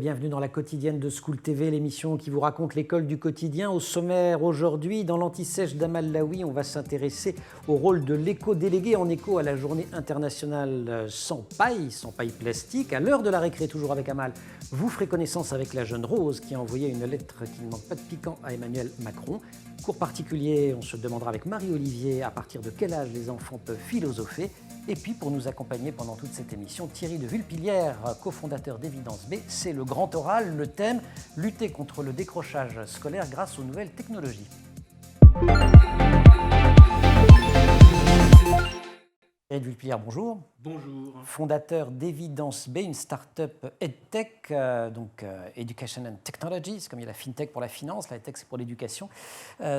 bienvenue dans la quotidienne de School TV, l'émission qui vous raconte l'école du quotidien. Au sommaire aujourd'hui, dans l'Anti-Sèche d'Amal Laoui, on va s'intéresser au rôle de l'éco-délégué en écho à la journée internationale sans paille plastique. À l'heure de la récré, toujours avec Amal, vous ferez connaissance avec la jeune Rose qui a envoyé une lettre qui ne manque pas de piquant à Emmanuel Macron. Cours particulier, on se demandera avec Marie-Olivier à partir de quel âge les enfants peuvent philosopher. Et puis, pour nous accompagner pendant toute cette émission, Thierry de Vulpilière, cofondateur d'Évidence B. C'est le grand oral, le thème « Lutter contre le décrochage scolaire grâce aux nouvelles technologies ». Thierry de Vulpilière, bonjour. Bonjour. Fondateur d'Évidence B, une start-up EdTech, Education and Technologies, comme il y a la FinTech pour la finance, la EdTech c'est pour l'éducation.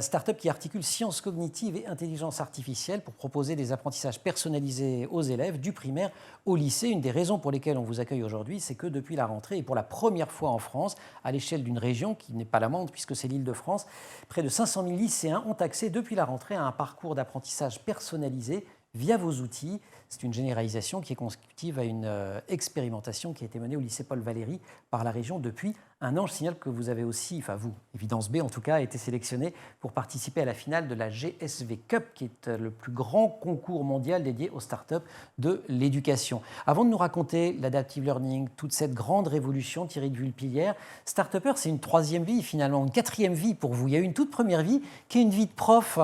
Start-up qui articule sciences cognitives et intelligence artificielle pour proposer des apprentissages personnalisés aux élèves du primaire au lycée. Une des raisons pour lesquelles on vous accueille aujourd'hui, c'est que depuis la rentrée, et pour la première fois en France, à l'échelle d'une région qui n'est pas la moindre puisque c'est l'Île-de-France, près de 500 000 lycéens ont accès depuis la rentrée à un parcours d'apprentissage personnalisé via vos outils. C'est une généralisation qui est consécutive à une expérimentation qui a été menée au lycée Paul Valéry par la région depuis un an. Je signale que vous avez aussi, enfin vous, Évidence B en tout cas, a été sélectionné pour participer à la finale de la GSV Cup, qui est le plus grand concours mondial dédié aux startups de l'éducation. Avant de nous raconter l'adaptive learning, toute cette grande révolution, Thierry de Vulpilière, Start-upper, c'est une troisième vie finalement, une quatrième vie pour vous. Il y a eu une toute première vie qui est une vie de prof.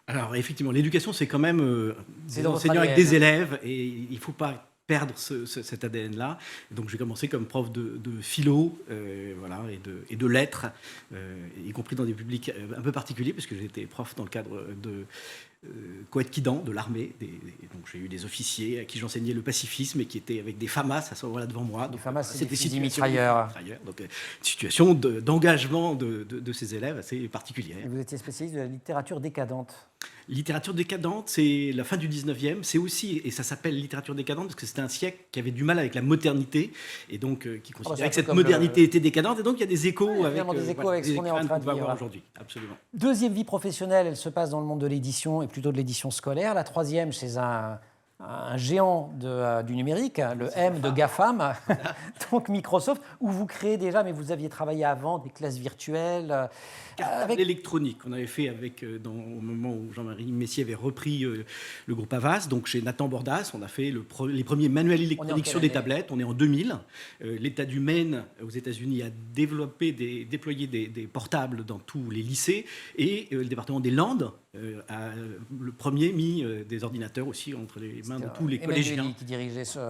Alors effectivement, l'éducation, c'est quand même des enseignants avec des élèves et il ne faut pas perdre cet ADN-là. Donc j'ai commencé comme prof de philo voilà, et de lettres, y compris dans des publics un peu particuliers, puisque j'étais prof dans le cadre de Coët-Quidan, de l'armée. Donc j'ai eu des officiers à qui j'enseignais le pacifisme et qui étaient avec des FAMAS à ce moment-là devant moi. Les FAMAS, c'est des situations mitrailleurs. Donc une situation d'engagement de ces élèves assez particulière. Et vous étiez spécialiste de la littérature décadente. Littérature décadente, c'est la fin du 19e. C'est aussi, et ça s'appelle littérature décadente parce que c'était un siècle qui avait du mal avec la modernité et donc qui considérait que cette modernité était décadente. Et donc il y a des échos avec ce qu'on est en train de vivre aujourd'hui. Absolument. Deuxième vie professionnelle, elle se passe dans le monde de l'édition et plutôt de l'édition scolaire. La troisième, chez un géant du numérique, le M de GAFAM, donc Microsoft, où vous créez déjà, mais vous aviez travaillé avant, des classes virtuelles. Avec l'électronique qu'on avait fait au moment où Jean-Marie Messier avait repris le groupe Havas. Donc chez Nathan Bordas, on a fait les premiers manuels électroniques sur des tablettes. On est en 2000. L'État du Maine, aux États-Unis, a déployé des portables dans tous les lycées. Et le département des Landes a le premier mis des ordinateurs aussi entre les mains de tous les collégiens.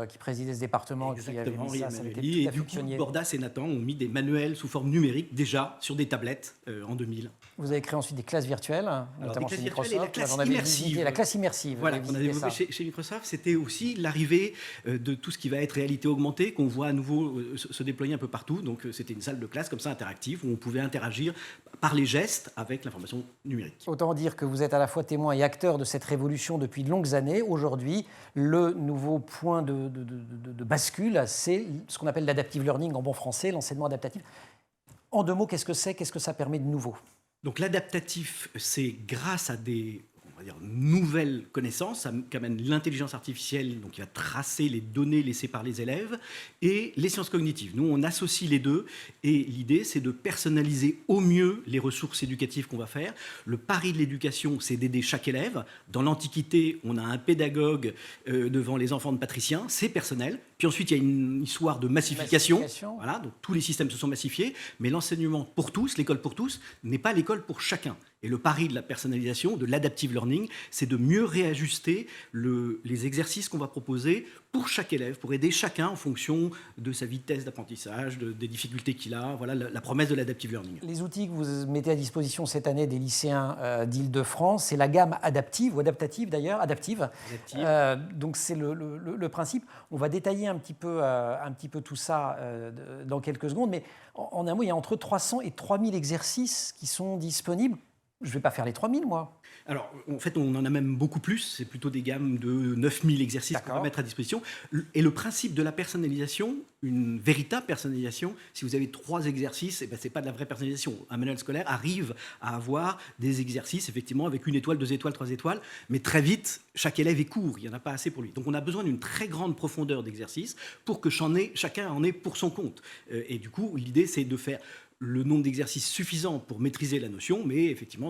Qui présidait ce département. Exactement, qui avait mis ça, et du coup, Bordas et Nathan ont mis des manuels sous forme numérique déjà sur des tablettes en 2000. Vous avez créé ensuite des classes virtuelles, notamment chez Microsoft. La classe immersive. La classe immersive. Voilà, qu'on a développé chez Microsoft, c'était aussi l'arrivée de tout ce qui va être réalité augmentée, qu'on voit à nouveau se déployer un peu partout. Donc c'était une salle de classe comme ça interactive où on pouvait interagir par les gestes avec l'information numérique. Autant dire que vous êtes à la fois témoin et acteur de cette révolution depuis de longues années. Aujourd'hui, le nouveau point de bascule, c'est ce qu'on appelle l'adaptive learning en bon français, l'enseignement adaptatif. En deux mots, qu'est-ce que c'est ? Qu'est-ce que ça permet de nouveau ? Donc l'adaptatif, c'est grâce à des nouvelles connaissances qu'amène l'intelligence artificielle, donc qui va tracer les données laissées par les élèves, et les sciences cognitives. Nous, on associe les deux, et l'idée, c'est de personnaliser au mieux les ressources éducatives qu'on va faire. Le pari de l'éducation, c'est d'aider chaque élève. Dans l'Antiquité, on a un pédagogue devant les enfants de patriciens, c'est personnel. Puis ensuite, il y a une histoire de massification. Voilà, donc tous les systèmes se sont massifiés, mais l'enseignement pour tous, l'école pour tous, n'est pas l'école pour chacun. Et le pari de la personnalisation, de l'adaptive learning, c'est de mieux réajuster les exercices qu'on va proposer pour chaque élève, pour aider chacun en fonction de sa vitesse d'apprentissage, des difficultés qu'il a. Voilà la promesse de l'adaptive learning. Les outils que vous mettez à disposition cette année des lycéens d'Île-de-France, c'est la gamme adaptive, ou adaptative d'ailleurs, adaptive. Donc c'est le principe. On va détailler un petit peu tout ça dans quelques secondes, mais en un mot, il y a entre 300 et 3000 exercices qui sont disponibles. Je ne vais pas faire les 3000, moi. Alors, en fait, on en a même beaucoup plus. C'est plutôt des gammes de 9000 exercices qu'on va mettre à disposition. Et le principe de la personnalisation, une véritable personnalisation, si vous avez 3 exercices, ce n'est pas de la vraie personnalisation. Un manuel scolaire arrive à avoir des exercices, effectivement, avec 1 étoile, 2 étoiles, 3 étoiles, mais très vite, chaque élève est court, il n'y en a pas assez pour lui. Donc on a besoin d'une très grande profondeur d'exercices pour que chacun en ait pour son compte. Et du coup, l'idée, c'est de faire le nombre d'exercices suffisant pour maîtriser la notion, mais effectivement,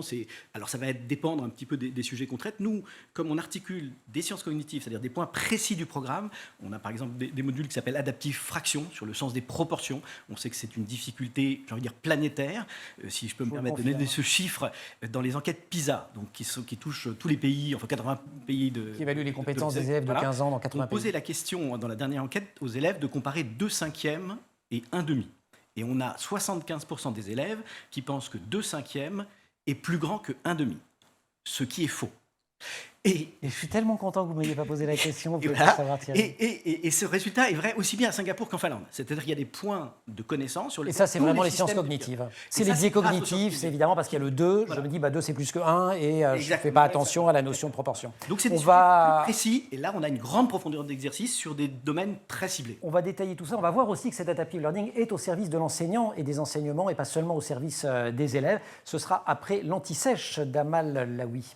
alors ça va dépendre un petit peu des sujets qu'on traite. Nous, comme on articule des sciences cognitives, c'est-à-dire des points précis du programme, on a par exemple des modules qui s'appellent adaptive fraction, sur le sens des proportions. On sait que c'est une difficulté, j'ai envie de dire, planétaire, si je peux me permettre de donner ce chiffre, dans les enquêtes PISA, donc qui touchent tous les pays, enfin 80 pays qui évaluent les compétences des élèves de 15 ans dans 80 pays. On posait la question, dans la dernière enquête, aux élèves de comparer 2 cinquièmes et 1 demi. Et on a 75% des élèves qui pensent que 2 cinquièmes est plus grand que 1 demi, ce qui est faux. Et je suis tellement content que vous ne m'ayez pas posé la question. Et ce résultat est vrai aussi bien à Singapour qu'en Finlande. C'est-à-dire qu'il y a des points de connaissance sur les. Et ça, c'est vraiment les sciences cognitives. C'est les biais cognitifs, c'est évidemment parce qu'il y a le 2. Voilà. Je me dis, 2, c'est plus que 1 et je ne fais pas attention à la notion de proportion. Donc c'est des sujets plus précis. Et là, on a une grande profondeur d'exercice sur des domaines très ciblés. On va détailler tout ça. On va voir aussi que cet adaptive learning est au service de l'enseignant et des enseignements et pas seulement au service des élèves. Ce sera après l'anti-sèche d'Amal Laoui.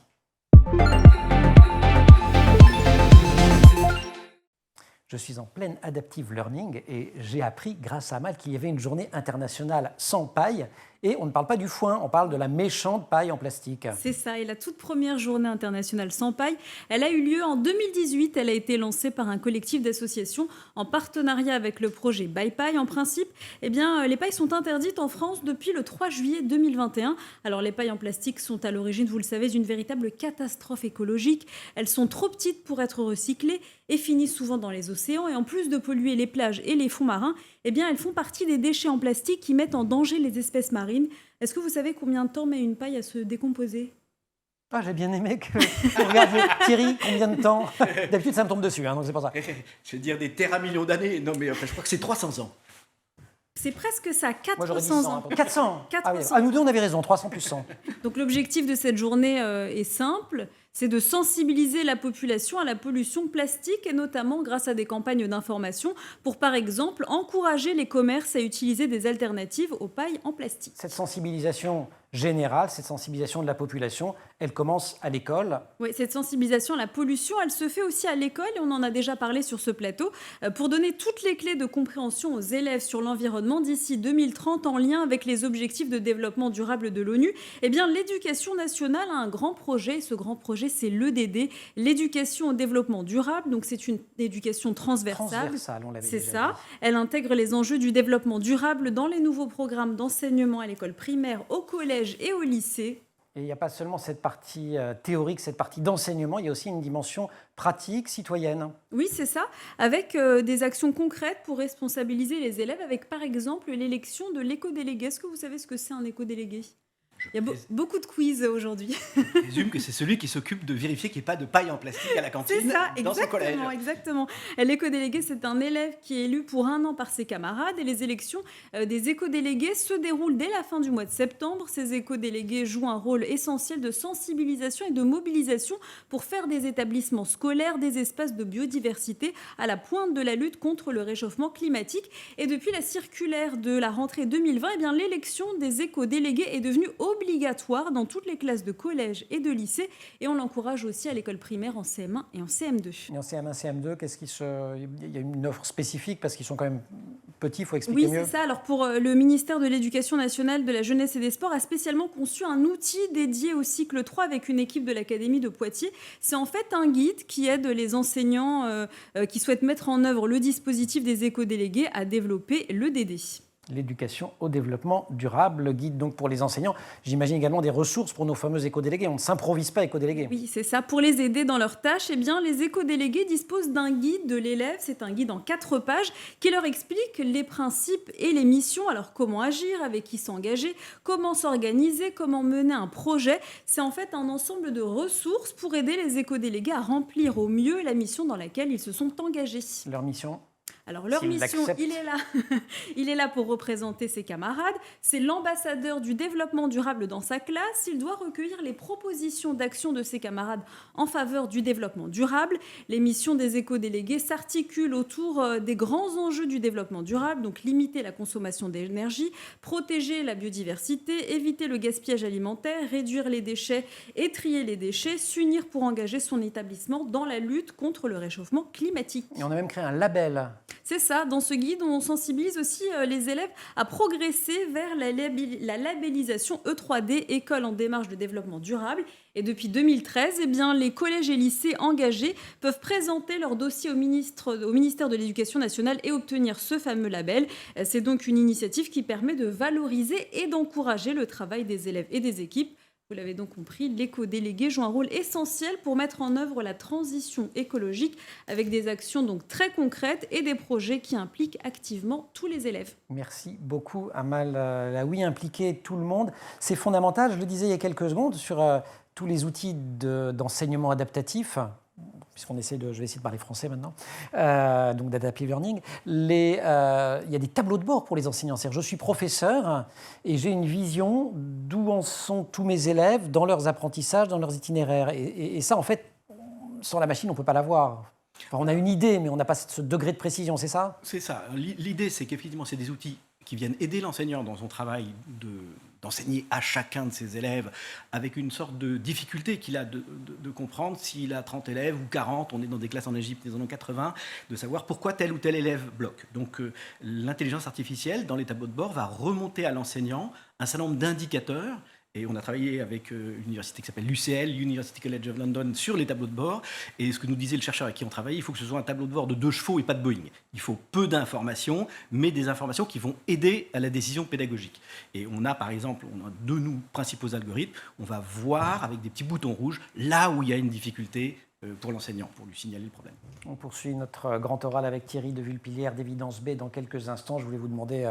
Je suis en pleine adaptive learning et j'ai appris grâce à Amal qu'il y avait une journée internationale sans paille. Et on ne parle pas du foin, on parle de la méchante paille en plastique. C'est ça, et la toute première journée internationale sans paille, elle a eu lieu en 2018. Elle a été lancée par un collectif d'associations en partenariat avec le projet Bye Paille. En principe, les pailles sont interdites en France depuis le 3 juillet 2021. Alors les pailles en plastique sont à l'origine, vous le savez, d'une véritable catastrophe écologique. Elles sont trop petites pour être recyclées et finissent souvent dans les océans. Et en plus de polluer les plages et les fonds marins, elles font partie des déchets en plastique qui mettent en danger les espèces marines. Est-ce que vous savez combien de temps met une paille à se décomposer ? J'ai bien aimé que vous regardiez. Thierry, combien de temps ? D'habitude, ça me tombe dessus, donc c'est pour ça. Je vais dire des terramillions d'années. Non, mais je crois que c'est 300 ans. C'est presque ça, 400 Moi, j'aurais dit 100, ans. 400 400. Ah, nous deux, on avait raison, 300 plus 100. Donc l'objectif de cette journée est simple, c'est de sensibiliser la population à la pollution plastique et notamment grâce à des campagnes d'information pour, par exemple, encourager les commerces à utiliser des alternatives aux pailles en plastique. Cette sensibilisation générale, cette sensibilisation de la population, elle commence à l'école. Oui, cette sensibilisation à la pollution, elle se fait aussi à l'école et on en a déjà parlé sur ce plateau pour donner toutes les clés de compréhension aux élèves sur l'environnement d'ici 2030 en lien avec les objectifs de développement durable de l'ONU. L'éducation nationale a un grand projet. Ce grand projet, c'est l'EDD, l'éducation au développement durable. Donc c'est une éducation transversale. On l'avait c'est déjà ça. dit. Elle intègre les enjeux du développement durable dans les nouveaux programmes d'enseignement à l'école primaire, au collège et au lycée. Et il n'y a pas seulement cette partie théorique, cette partie d'enseignement, il y a aussi une dimension pratique, citoyenne. Oui, c'est ça, avec des actions concrètes pour responsabiliser les élèves, avec par exemple l'élection de l'éco-délégué. Est-ce que vous savez ce que c'est un éco-délégué ? Il y a beaucoup de quiz aujourd'hui. Je présume que c'est celui qui s'occupe de vérifier qu'il n'y ait pas de paille en plastique à la cantine dans son collège. Exactement. L'éco-délégué, c'est un élève qui est élu pour 1 an par ses camarades et les élections des éco-délégués se déroulent dès la fin du mois de septembre. Ces éco-délégués jouent un rôle essentiel de sensibilisation et de mobilisation pour faire des établissements scolaires des espaces de biodiversité à la pointe de la lutte contre le réchauffement climatique. Et depuis la circulaire de la rentrée 2020, l'élection des éco-délégués est devenue obligatoire dans toutes les classes de collège et de lycée et on l'encourage aussi à l'école primaire en CM1 et en CM2. Et en CM1, CM2, il y a une offre spécifique parce qu'ils sont quand même petits, il faut expliquer mieux. Oui, c'est ça. Alors pour le ministère de l'Éducation nationale, de la jeunesse et des sports a spécialement conçu un outil dédié au cycle 3 avec une équipe de l'Académie de Poitiers. C'est en fait un guide qui aide les enseignants qui souhaitent mettre en œuvre le dispositif des éco-délégués à développer l'EDD. L'éducation au développement durable, le guide donc pour les enseignants. J'imagine également des ressources pour nos fameux éco-délégués. On ne s'improvise pas éco-délégué. Oui, c'est ça. Pour les aider dans leurs tâches, les éco-délégués disposent d'un guide de l'élève. C'est un guide en 4 pages qui leur explique les principes et les missions. Alors, comment agir, avec qui s'engager, comment s'organiser, comment mener un projet. C'est en fait un ensemble de ressources pour aider les éco-délégués à remplir au mieux la mission dans laquelle ils se sont engagés. Leur mission ? Alors leur S'il mission, l'accepte. il est là. Il est là pour représenter ses camarades. C'est l'ambassadeur du développement durable dans sa classe. Il doit recueillir les propositions d'action de ses camarades en faveur du développement durable. Les missions des éco-délégués s'articulent autour des grands enjeux du développement durable, donc limiter la consommation d'énergie, protéger la biodiversité, éviter le gaspillage alimentaire, réduire les déchets et trier les déchets, s'unir pour engager son établissement dans la lutte contre le réchauffement climatique. Et on a même créé un label. C'est ça, dans ce guide, on sensibilise aussi les élèves à progresser vers la labellisation E3D, École en démarche de développement durable. Et depuis 2013, les collèges et lycées engagés peuvent présenter leur dossier au ministère de l'Éducation nationale et obtenir ce fameux label. C'est donc une initiative qui permet de valoriser et d'encourager le travail des élèves et des équipes. Vous l'avez donc compris, l'éco-délégué joue un rôle essentiel pour mettre en œuvre la transition écologique avec des actions donc très concrètes et des projets qui impliquent activement tous les élèves. Merci beaucoup, Amal Laoui, impliquer tout le monde. C'est fondamental, je le disais il y a quelques secondes, sur tous les outils d'enseignement adaptatif. Puisqu'on je vais essayer de parler français maintenant, donc d'adaptive learning, il y a des tableaux de bord pour les enseignants. C'est-à-dire, je suis professeur et j'ai une vision d'où en sont tous mes élèves dans leurs apprentissages, dans leurs itinéraires. Et ça, en fait, sans la machine, on ne peut pas l'avoir. Enfin, on a une idée, mais on n'a pas ce degré de précision, c'est ça ? C'est ça. L'idée, c'est qu'effectivement, c'est des outils qui viennent aider l'enseignant dans son travail d'enseigner à chacun de ses élèves avec une sorte de difficulté qu'il a de comprendre s'il a 30 élèves ou 40, on est dans des classes en Égypte, ils en ont 80, de savoir pourquoi tel ou tel élève bloque. Donc l'intelligence artificielle, dans les tableaux de bord, va remonter à l'enseignant un certain nombre d'indicateurs. Et on a travaillé avec une université qui s'appelle l'UCL, University College of London, sur les tableaux de bord. Et ce que nous disait le chercheur avec qui on travaillait, il faut que ce soit un tableau de bord de 2 chevaux et pas de Boeing. Il faut peu d'informations, mais des informations qui vont aider à la décision pédagogique. Et on a par exemple, de nos principaux algorithmes, on va voir avec des petits boutons rouges là où il y a une difficulté pour l'enseignant, pour lui signaler le problème. On poursuit notre grand oral avec Thierry de Vulpilière d'Évidence B dans quelques instants. Je voulais vous demander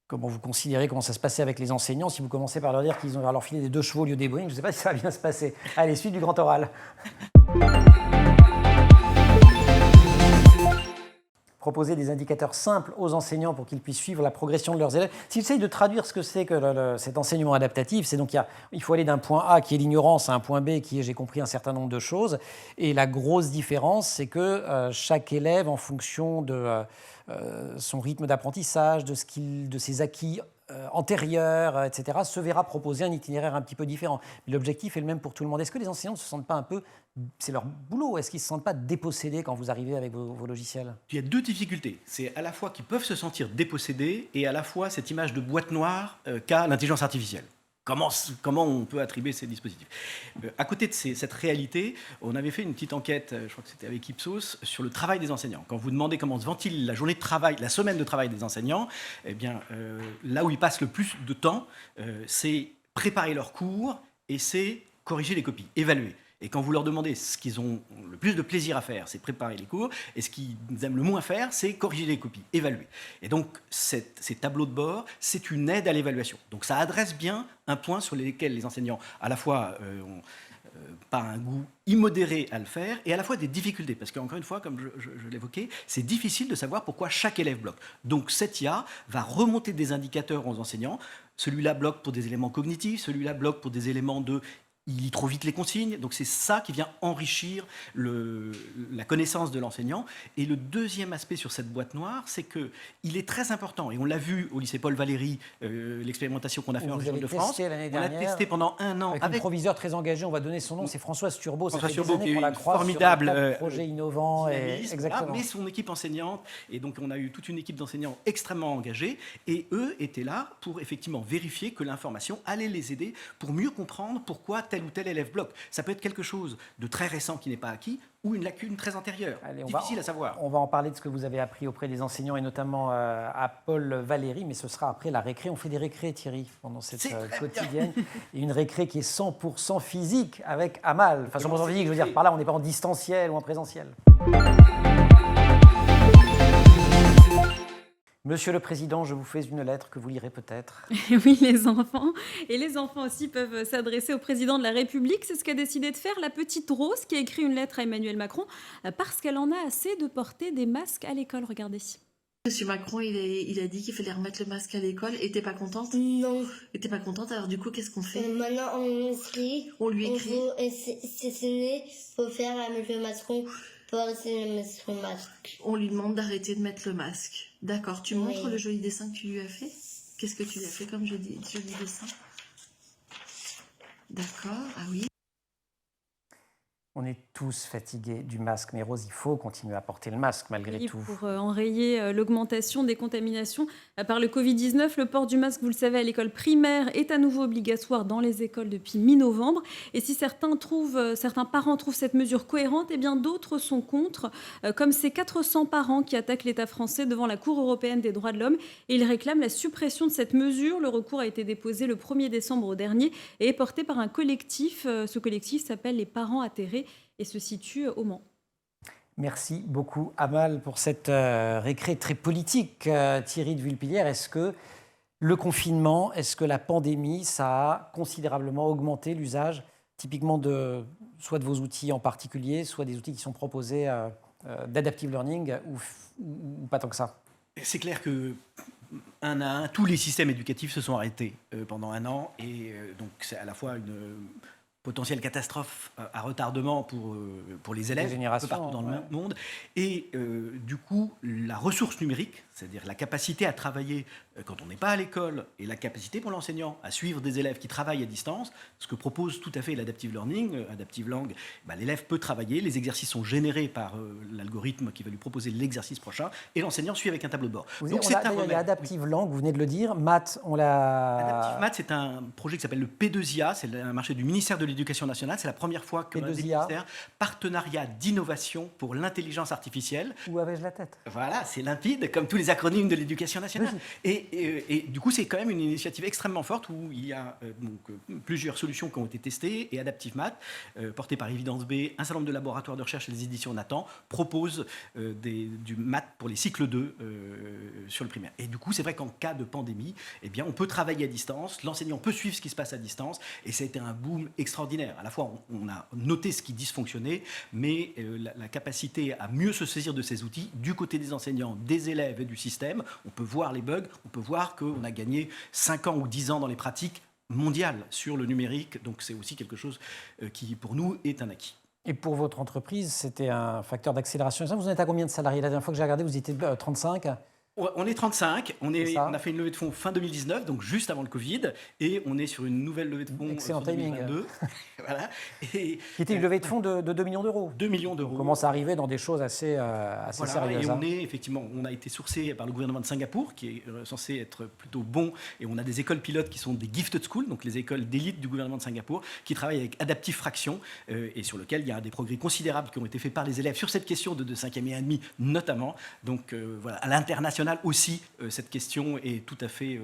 comment vous considérez, comment ça se passait avec les enseignants. Si vous commencez par leur dire qu'ils ont leur filer des 2 chevaux au lieu des Boeing, je ne sais pas si ça va bien se passer. Allez, suite du grand oral. Proposer des indicateurs simples aux enseignants pour qu'ils puissent suivre la progression de leurs élèves. S'ils essayent de traduire ce que c'est que cet enseignement adaptatif, c'est donc il faut aller d'un point A qui est l'ignorance à un point B qui est j'ai compris un certain nombre de choses. Et la grosse différence, c'est que chaque élève, en fonction de son rythme d'apprentissage, de ses acquis antérieurs, etc., se verra proposer un itinéraire un petit peu différent. Mais l'objectif est le même pour tout le monde. Est-ce que les enseignants ne se sentent pas un peu, c'est leur boulot, est-ce qu'ils ne se sentent pas dépossédés quand vous arrivez avec vos logiciels ? Il y a 2 difficultés. C'est à la fois qu'ils peuvent se sentir dépossédés et à la fois cette image de boîte noire qu'a l'intelligence artificielle. Comment on peut attribuer ces dispositifs ? À côté de cette réalité, on avait fait une petite enquête, je crois que c'était avec Ipsos, sur le travail des enseignants. Quand vous demandez comment se ventile la journée de travail, la semaine de travail des enseignants, eh bien, là où ils passent le plus de temps, c'est préparer leurs cours et c'est corriger les copies, évaluer. Et quand vous leur demandez ce qu'ils ont le plus de plaisir à faire, c'est préparer les cours, et ce qu'ils aiment le moins faire, c'est corriger les copies, évaluer. Et donc, ces tableaux de bord, c'est une aide à l'évaluation. Donc, ça adresse bien un point sur lequel les enseignants, à la fois, ont pas un goût immodéré à le faire, et à la fois des difficultés. Parce qu'encore une fois, comme je l'évoquais, c'est difficile de savoir pourquoi chaque élève bloque. Donc, cette IA va remonter des indicateurs aux enseignants. Celui-là bloque pour des éléments cognitifs, celui-là bloque pour des éléments il lit trop vite les consignes, donc c'est ça qui vient enrichir la connaissance de l'enseignant. Et le deuxième aspect sur cette boîte noire, c'est qu'il est très important, et on l'a vu au lycée Paul Valéry, l'expérimentation qu'on a fait en région de France, on l'a testé pendant 1 an. Avec un proviseur très engagé, on va donner son nom, c'est Françoise Turbo. Françoise ça fait Turbo, des années qu'on la croise formidable sur un projet innovant. Exactement. Mais son équipe enseignante, et donc on a eu toute une équipe d'enseignants extrêmement engagés, et eux étaient là pour effectivement vérifier que l'information allait les aider pour mieux comprendre pourquoi tel ou tel élève bloque. Ça peut être quelque chose de très récent qui n'est pas acquis ou une lacune très antérieure. Difficile à savoir. On va en parler de ce que vous avez appris auprès des enseignants et notamment à Paul Valéry, mais ce sera après la récré. On fait des récrés, Thierry, pendant cette quotidienne. Et une récré qui est 100% physique avec Amal. Enfin, 100% physique, je veux dire, par là, on n'est pas en distanciel ou en présentiel. Monsieur le Président, je vous fais une lettre que vous lirez peut-être. Oui, les enfants. Et les enfants aussi peuvent s'adresser au Président de la République. C'est ce qu'a décidé de faire la petite Rose qui a écrit une lettre à Emmanuel Macron parce qu'elle en a assez de porter des masques à l'école. Regardez. Monsieur Macron, il a dit qu'il fallait remettre le masque à l'école. Et t'es pas contente? Non. Et t'es pas contente, alors du coup, qu'est-ce qu'on fait? Maintenant, on écrit. On lui écrit. Faut faire à M. Macron pour arrêter de mettre le masque. On lui demande d'arrêter de mettre le masque. D'accord, tu Oui. montres le joli dessin que tu lui as fait? Qu'est-ce que tu lui as fait comme joli dessin? D'accord, ah oui. On est tous fatigués du masque, mais Rose, il faut continuer à porter le masque malgré Oui, tout. pour enrayer l'augmentation des contaminations par le Covid-19, le port du masque, vous le savez, à l'école primaire est à nouveau obligatoire dans les écoles depuis mi-novembre. Et si certains parents trouvent cette mesure cohérente, eh bien d'autres sont contre, comme ces 400 parents qui attaquent l'État français devant la Cour européenne des droits de l'homme. Et ils réclament la suppression de cette mesure. Le recours a été déposé le 1er décembre dernier et est porté par un collectif. Ce collectif s'appelle les Parents atterrés et se situe au Mans. Merci beaucoup, Amal, pour cette récré très politique. Thierry de Vulpillière, est-ce que le confinement, est-ce que la pandémie, ça a considérablement augmenté l'usage typiquement soit de vos outils en particulier, soit des outils qui sont proposés d'adaptive learning ou pas tant que ça? C'est clair que un à un, tous les systèmes éducatifs se sont arrêtés pendant un an et donc c'est à la fois une potentielle catastrophe à retardement pour les élèves un peu partout dans le monde. Et du coup, la ressource numérique, c'est-à-dire la capacité à travailler quand on n'est pas à l'école et la capacité pour l'enseignant à suivre des élèves qui travaillent à distance, ce que propose tout à fait l'adaptive learning, Adaptive Lang, l'élève peut travailler, les exercices sont générés par l'algorithme qui va lui proposer l'exercice prochain et l'enseignant suit avec un tableau de bord. Donc c'est un remède. Il y a Adaptive Lang, vous venez de le dire. Maths, on l'a... Adaptive Maths, c'est un projet qui s'appelle le P2IA, c'est un marché du ministère de l'Éducation nationale. C'est la première fois que le ministère partenariat d'innovation pour l'intelligence artificielle. Où avais-je la tête? Voilà, c'est limpide, comme tous les acronymes de l'Éducation nationale. Oui. Et du coup, c'est quand même une initiative extrêmement forte où il y a plusieurs solutions qui ont été testées. Et Adaptive Maths, porté par Evidence B, un certain nombre de laboratoires de recherche et des éditions Nathan, propose du maths pour les cycles 2 sur le primaire. Et du coup, c'est vrai qu'en cas de pandémie, eh bien, on peut travailler à distance, l'enseignant peut suivre ce qui se passe à distance, et ça a été un boom extraordinaire. À la fois, on a noté ce qui dysfonctionnait, mais la capacité à mieux se saisir de ces outils, du côté des enseignants, des élèves et du système, on peut voir les bugs, on peut voir qu'on a gagné 5 ans ou 10 ans dans les pratiques mondiales sur le numérique, donc c'est aussi quelque chose qui, pour nous, est un acquis. Et pour votre entreprise, c'était un facteur d'accélération. Vous en êtes à combien de salariés? La dernière fois que j'ai regardé, vous étiez 35. On est 35, on a fait une levée de fonds fin 2019, donc juste avant le Covid, et on est sur une nouvelle levée de fonds en 2022. Voilà. Qui était une levée de fonds de 2 millions d'euros. 2 millions d'euros. On commence à arriver dans des choses assez sérieuses. Et on a été sourcé par le gouvernement de Singapour, qui est censé être plutôt bon, et on a des écoles pilotes qui sont des gifted schools, donc les écoles d'élite du gouvernement de Singapour, qui travaillent avec Adaptive Fraction, et sur lequel il y a des progrès considérables qui ont été faits par les élèves sur cette question de 5e et demi notamment. Donc voilà, à l'international aussi, cette question est tout à fait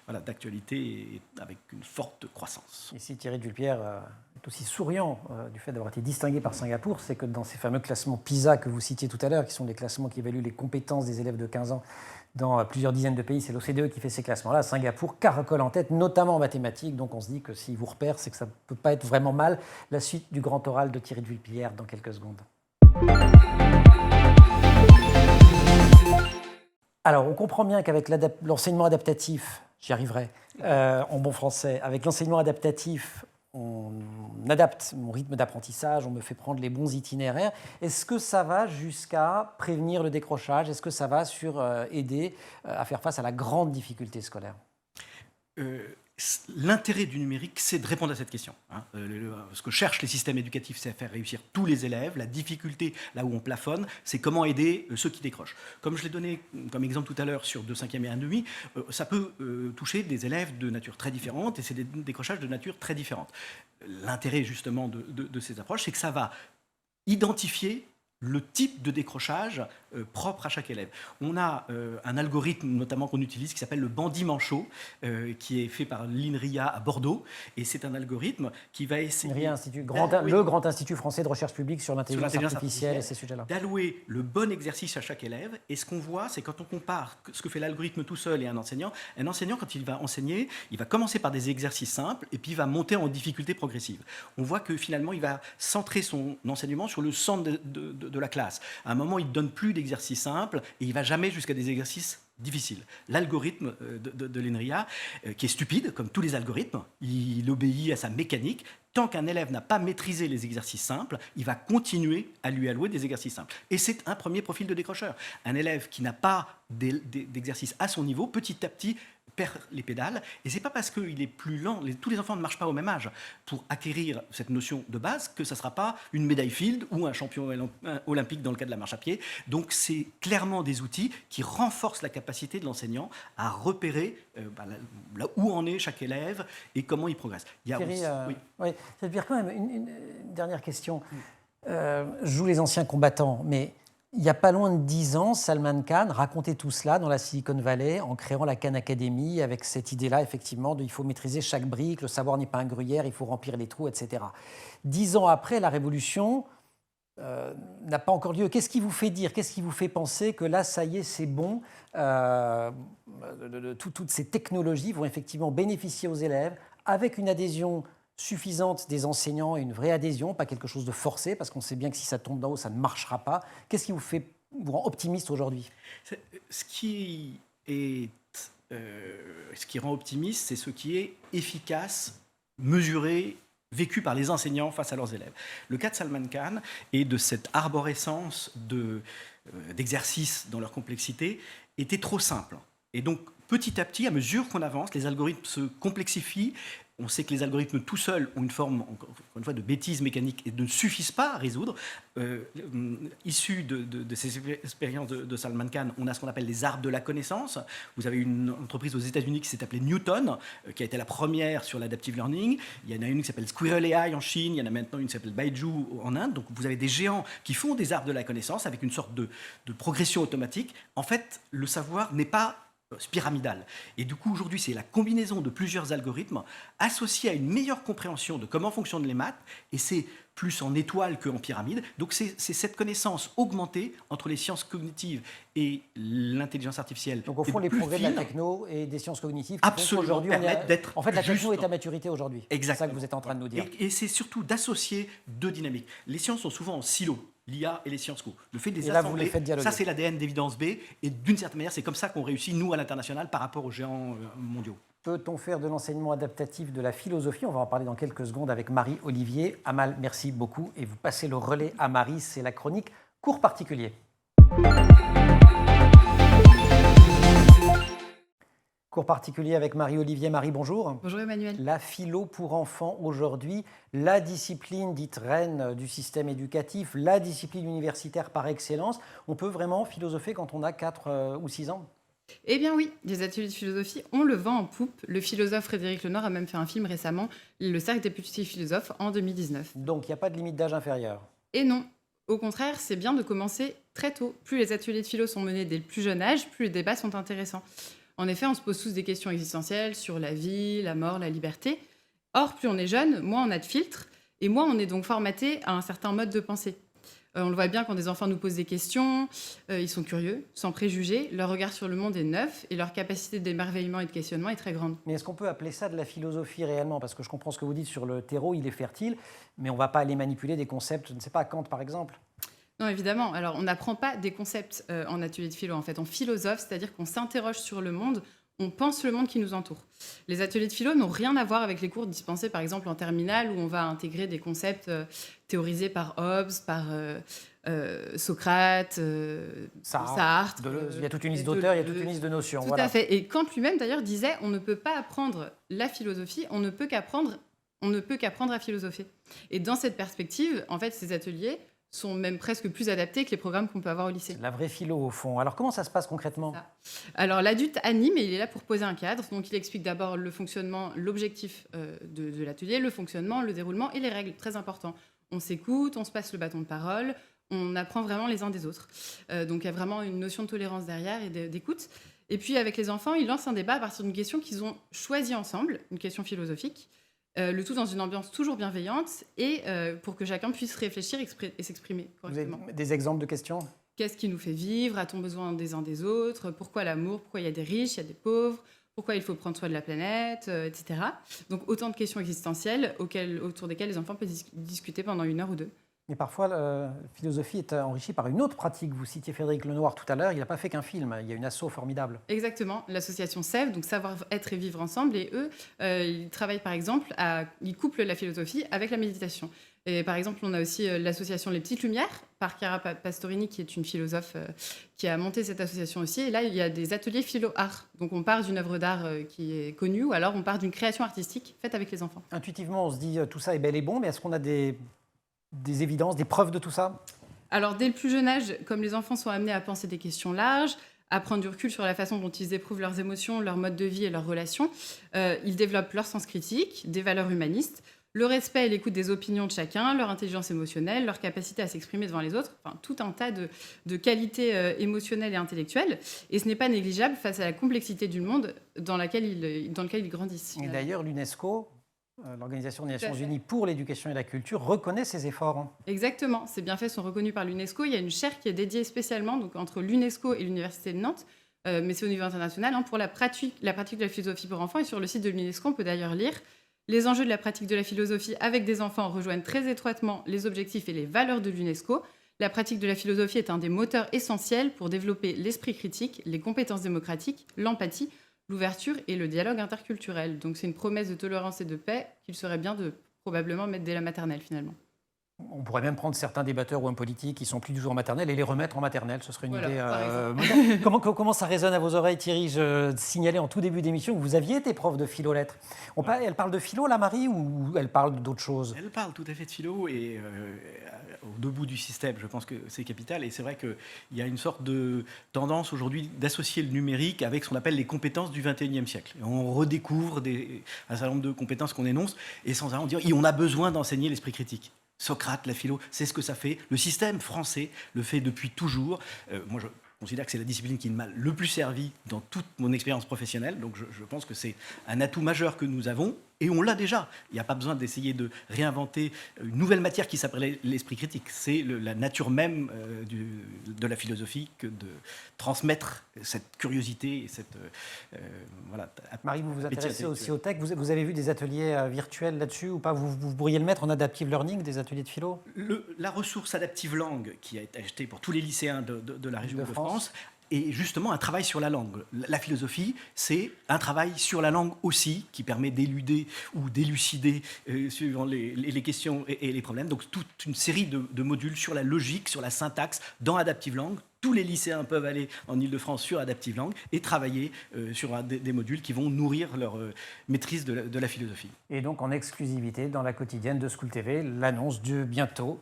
d'actualité et avec une forte croissance. Et si Thierry de Vulpillière est aussi souriant du fait d'avoir été distingué par Singapour, c'est que dans ces fameux classements PISA que vous citiez tout à l'heure, qui sont des classements qui évaluent les compétences des élèves de 15 ans dans plusieurs dizaines de pays, c'est l'OCDE qui fait ces classements-là. Singapour caracole en tête, notamment en mathématiques, donc on se dit que s'il vous repère, c'est que ça ne peut pas être vraiment mal. La suite du grand oral de Thierry de Vulpillière dans quelques secondes. Alors, on comprend bien qu'avec l'enseignement adaptatif, j'y arriverai en bon français, avec l'enseignement adaptatif, on adapte mon rythme d'apprentissage, on me fait prendre les bons itinéraires. Est-ce que ça va jusqu'à prévenir le décrochage? Est-ce que ça va aider à faire face à la grande difficulté scolaire? L'intérêt du numérique, c'est de répondre à cette question. Ce que cherchent les systèmes éducatifs, c'est à faire réussir tous les élèves. La difficulté, là où on plafonne, c'est comment aider ceux qui décrochent. Comme je l'ai donné comme exemple tout à l'heure sur 2 5e et 1,5, ça peut toucher des élèves de nature très différente et c'est des décrochages de nature très différente. L'intérêt justement de ces approches, c'est que ça va identifier le type de décrochage propre à chaque élève. On a un algorithme notamment qu'on utilise qui s'appelle le bandit manchot, qui est fait par l'INRIA à Bordeaux, et c'est un algorithme qui va essayer... l'INRIA, le grand institut français de recherche publique sur l'intelligence artificielle et ces sujets-là. D'allouer le bon exercice à chaque élève, et ce qu'on voit, c'est quand on compare ce que fait l'algorithme tout seul et un enseignant, quand il va enseigner, il va commencer par des exercices simples, et puis il va monter en difficulté progressive. On voit que finalement, il va centrer son enseignement sur le centre de la classe. À un moment, il ne donne plus d'exercices exercices simples et il ne va jamais jusqu'à des exercices difficiles. L'algorithme de l'ENRIA, qui est stupide, comme tous les algorithmes, il obéit à sa mécanique. Tant qu'un élève n'a pas maîtrisé les exercices simples, il va continuer à lui allouer des exercices simples. Et c'est un premier profil de décrocheur. Un élève qui n'a pas d'exercice à son niveau, petit à petit, perd les pédales. Et ce n'est pas parce qu'il est plus lent, tous les enfants ne marchent pas au même âge, pour acquérir cette notion de base, que ça ne sera pas une médaille Field ou un champion olympique dans le cas de la marche à pied. Donc c'est clairement des outils qui renforcent la capacité de l'enseignant à repérer là où en est chaque élève et comment il progresse. Il y a Thierry, aussi, oui. oui, ça veut dire quand même une dernière question. Je joue les anciens combattants, mais il n'y a pas loin de 10 ans, Salman Khan racontait tout cela dans la Silicon Valley en créant la Khan Academy avec cette idée-là, effectivement, il faut maîtriser chaque brique, le savoir n'est pas un gruyère, il faut remplir les trous, etc. 10 ans après, la révolution n'a pas encore lieu. Qu'est-ce qui vous fait dire, qu'est-ce qui vous fait penser que là, ça y est, c'est bon, toutes ces technologies vont effectivement bénéficier aux élèves avec une adhésion suffisante des enseignants et une vraie adhésion, pas quelque chose de forcé, parce qu'on sait bien que si ça tombe d'en haut, ça ne marchera pas. Qu'est-ce qui vous rend optimiste aujourd'hui ? Ce qui rend optimiste, c'est ce qui est efficace, mesuré, vécu par les enseignants face à leurs élèves. Le cas de Salman Khan et de cette arborescence d'exercices dans leur complexité était trop simple. Et donc, petit à petit, à mesure qu'on avance, les algorithmes se complexifient. On sait que les algorithmes tout seuls ont une forme, encore une fois, de bêtise mécanique et ne suffisent pas à résoudre. Issu de ces expériences de Salman Khan, on a ce qu'on appelle les arbres de la connaissance. Vous avez une entreprise aux États-Unis qui s'est appelée Newton, qui a été la première sur l'adaptive learning. Il y en a une qui s'appelle Squirrel AI en Chine. Il y en a maintenant une qui s'appelle Baiju en Inde. Donc vous avez des géants qui font des arbres de la connaissance avec une sorte de progression automatique. En fait, le savoir n'est pas pyramidale. Et du coup, aujourd'hui, c'est la combinaison de plusieurs algorithmes associés à une meilleure compréhension de comment fonctionnent les maths, et c'est plus en étoile qu'en pyramide. Donc c'est cette connaissance augmentée entre les sciences cognitives et l'intelligence artificielle. Donc au fond, les progrès de la techno et des sciences cognitives qui absolument font qu'aujourd'hui, permettent d'être en fait, la techno juste est à maturité aujourd'hui. Exactement. C'est ça que vous êtes en train de nous dire. Et c'est surtout d'associer deux dynamiques. Les sciences sont souvent en silo. L'IA et les Sciences Co. Le fait de les assembler, vous les faites dialoguer. Ça c'est l'ADN d'Évidence B, et d'une certaine manière, c'est comme ça qu'on réussit, nous, à l'international, par rapport aux géants mondiaux. Peut-on faire de l'enseignement adaptatif de la philosophie ? On va en parler dans quelques secondes avec Marie-Olivier. Amal, merci beaucoup. Et vous passez le relais à Marie, c'est la chronique Cours particulier. Cours particulier avec Marie-Olivier. Marie, bonjour. Bonjour Emmanuel. La philo pour enfants aujourd'hui, la discipline dite reine du système éducatif, la discipline universitaire par excellence. On peut vraiment philosopher quand on a 4 ou 6 ans ? Eh bien oui, les ateliers de philosophie, on le vend en poupe. Le philosophe Frédéric Lenoir a même fait un film récemment, Le Cercle des petits philosophes, en 2019. Donc il n'y a pas de limite d'âge inférieur ? Et non. Au contraire, c'est bien de commencer très tôt. Plus les ateliers de philo sont menés dès le plus jeune âge, plus les débats sont intéressants. En effet, on se pose tous des questions existentielles sur la vie, la mort, la liberté. Or, plus on est jeune, moins on a de filtres, et moins on est donc formaté à un certain mode de pensée. On le voit bien quand des enfants nous posent des questions, ils sont curieux, sans préjugés, leur regard sur le monde est neuf, et leur capacité d'émerveillement et de questionnement est très grande. Mais est-ce qu'on peut appeler ça de la philosophie réellement ? Parce que je comprends ce que vous dites sur le terreau, il est fertile, mais on ne va pas aller manipuler des concepts, je ne sais pas, Kant par exemple ? Non, évidemment. Alors, on n'apprend pas des concepts en atelier de philo. En fait, on philosophe, c'est-à-dire qu'on s'interroge sur le monde, on pense le monde qui nous entoure. Les ateliers de philo n'ont rien à voir avec les cours dispensés, par exemple, en terminale, où on va intégrer des concepts théorisés par Hobbes, par Socrate, Sartre. Il y a toute une liste d'auteurs, il y a toute une liste de notions. Tout à fait. Et Kant lui-même, d'ailleurs, disait on ne peut pas apprendre la philosophie, on ne peut qu'apprendre à philosopher. Et dans cette perspective, en fait, ces ateliers sont même presque plus adaptés que les programmes qu'on peut avoir au lycée. C'est la vraie philo, au fond. Alors, comment ça se passe concrètement ? Alors, l'adulte anime et il est là pour poser un cadre. Donc, il explique d'abord le fonctionnement, l'objectif de l'atelier, le fonctionnement, le déroulement et les règles. Très important. On s'écoute, on se passe le bâton de parole, on apprend vraiment les uns des autres. Donc, il y a vraiment une notion de tolérance derrière et d'écoute. Et puis, avec les enfants, ils lancent un débat à partir d'une question qu'ils ont choisie ensemble, une question philosophique. Le tout dans une ambiance toujours bienveillante et pour que chacun puisse réfléchir et s'exprimer correctement. Vous avez des exemples de questions ? Qu'est-ce qui nous fait vivre ? A-t-on besoin des uns des autres ? Pourquoi l'amour ? Pourquoi il y a des riches, il y a des pauvres ? Pourquoi il faut prendre soin de la planète, etc. Donc autant de questions existentielles autour desquelles les enfants peuvent discuter pendant 1 heure ou 2. Mais parfois, la philosophie est enrichie par une autre pratique. Vous citiez Frédéric Lenoir tout à l'heure, il n'a pas fait qu'un film, il y a une asso formidable. Exactement, l'association SEV, donc Savoir-être et vivre ensemble, et eux, ils travaillent par exemple, ils couplent la philosophie avec la méditation. Et par exemple, on a aussi l'association Les Petites Lumières, par Chiara Pastorini, qui est une philosophe qui a monté cette association aussi. Et là, il y a des ateliers philo-art. Donc on part d'une œuvre d'art qui est connue, ou alors on part d'une création artistique faite avec les enfants. Intuitivement, on se dit tout ça est bel et bon, mais est-ce qu'on a des évidences, des preuves de tout ça? Alors, dès le plus jeune âge, comme les enfants sont amenés à penser des questions larges, à prendre du recul sur la façon dont ils éprouvent leurs émotions, leur mode de vie et leurs relations, ils développent leur sens critique, des valeurs humanistes, le respect et l'écoute des opinions de chacun, leur intelligence émotionnelle, leur capacité à s'exprimer devant les autres, enfin, tout un tas de qualités émotionnelles et intellectuelles. Et ce n'est pas négligeable face à la complexité du monde dans lequel ils grandissent. Et d'ailleurs, l'UNESCO, l'Organisation des Nations Unies pour l'éducation et la culture, reconnaît ces efforts. Exactement, ces bienfaits sont reconnus par l'UNESCO. Il y a une chaire qui est dédiée spécialement donc, entre l'UNESCO et l'Université de Nantes, mais c'est au niveau international, pour la pratique de la philosophie pour enfants. Et sur le site de l'UNESCO, on peut d'ailleurs lire « Les enjeux de la pratique de la philosophie avec des enfants rejoignent très étroitement les objectifs et les valeurs de l'UNESCO. La pratique de la philosophie est un des moteurs essentiels pour développer l'esprit critique, les compétences démocratiques, l'empathie, l'ouverture et le dialogue interculturel. » Donc c'est une promesse de tolérance et de paix qu'il serait bien de probablement mettre dès la maternelle finalement. On pourrait même prendre certains débatteurs ou hommes politiques qui sont plus du tout en maternelle et les remettre en maternelle. Ce serait une idée. Comment ça résonne à vos oreilles, Thierry? Je signalais en tout début d'émission que vous aviez été prof de philo-lettres. Elle parle de philo, la Marie, ou elle parle d'autre chose? Elle parle tout à fait de philo et au debout du système, je pense que c'est capital. Et c'est vrai qu'il y a une sorte de tendance aujourd'hui d'associer le numérique avec ce qu'on appelle les compétences du XXIe siècle. Et on redécouvre un certain nombre de compétences qu'on énonce et sans arrêt on dit on a besoin d'enseigner l'esprit critique. Socrate, la philo, c'est ce que ça fait. Le système français le fait depuis toujours. Moi, je considère que c'est la discipline qui m'a le plus servi dans toute mon expérience professionnelle. Donc, je pense que c'est un atout majeur que nous avons. Et on l'a déjà. Il n'y a pas besoin d'essayer de réinventer une nouvelle matière qui s'appelle l'esprit critique. C'est la nature même de la philosophie que de transmettre cette curiosité et cette... voilà. Marie, vous vous intéressez aussi au tech. Vous avez vu des ateliers virtuels là-dessus ou pas? Vous pourriez le mettre en adaptive learning, des ateliers de philo? La ressource Adaptive Langue, qui a été achetée pour tous les lycéens de la région de France, et justement un travail sur la langue. La philosophie, c'est un travail sur la langue aussi, qui permet d'éluder ou d'élucider suivant les questions et les problèmes. Donc toute une série de modules sur la logique, sur la syntaxe dans Adaptive Langue. Tous les lycéens peuvent aller en Ile-de-France sur Adaptive Langue et travailler sur des modules qui vont nourrir leur maîtrise de la philosophie. Et donc en exclusivité dans la quotidienne de School TV, l'annonce de bientôt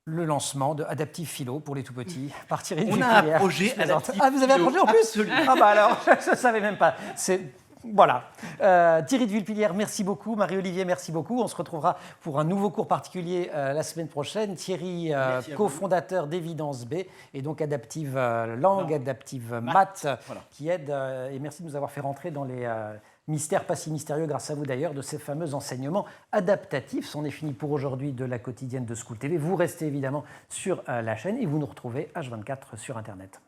le lancement de Adaptive Philo pour les tout-petits par Thierry On a un projet Adaptive Ah, vous avez un projet en plus? Absolument. Ah bah alors, je ne savais même pas. Voilà. Thierry de Villepillière, merci beaucoup. Marie-Olivier, merci beaucoup. On se retrouvera pour un nouveau cours particulier la semaine prochaine. Thierry, cofondateur d'Évidence B, et donc Adaptive Langue, Adaptive Maths, voilà, qui aide. Et merci de nous avoir fait rentrer dans les mystères pas si mystérieux, grâce à vous d'ailleurs, de ces fameux enseignements adaptatifs. C'en est fini pour aujourd'hui de la quotidienne de School TV. Vous restez évidemment sur la chaîne et vous nous retrouvez H24 sur Internet.